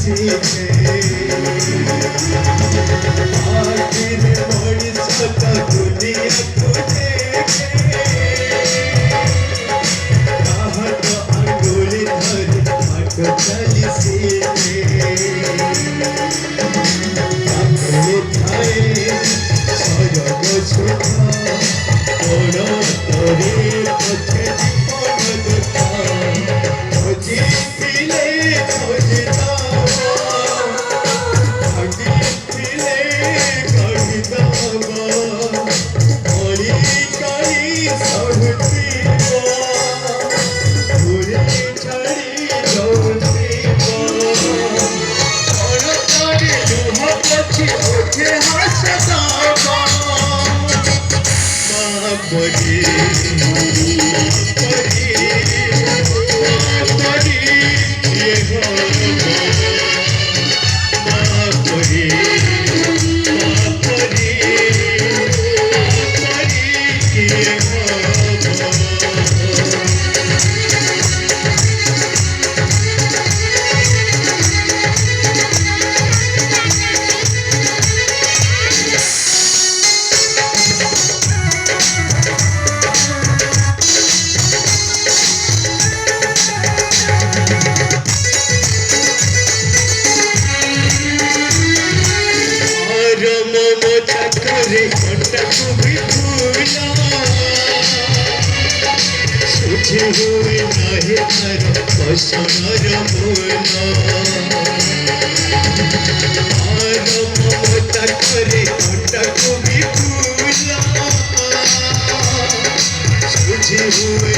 सीखे आखिर मଣିଷ ତ ଦୁନିଆକୁ ଦେଖେ କାହାକ ଆଙ୍ଗୁଳି ଧରି ବାଟ ଚାଲି ଶିଖେ ପାଖରେ ଥାଏ ସ୍ୱର୍ଗ ସୁଖ କୋଣ ତୋରେ ପଛେ ଜୀବନ ଦୁଃଖ ଖୋଜି ଥିଲେ ଖୋଜିଦବ ଭାଙ୍ଗି ଥିଲେ ଗଢ଼ିଦବ ମଳି କାଳି ସହୁଥିବ ଦୂରେ ଛାଡ଼ି ଦଉଥିବ କଣ କରି ଲୁହ ପୋଛି ଉଠେ ହସ ଦବ ପରି ପରି ପରି କିଏ ହବ ପରି ପରି ପରି କିଏ ହବ ଚାକରେ କଣ୍ଟାକୁ ବି ଭୁଲା ସୁଝି ହୁଏ ନାହିଁ ତାର ବସନର ମୂଳ ମମତା করে কণ্টাକୁ ବି ଭୁଲା ସୁଝି ହୁଏ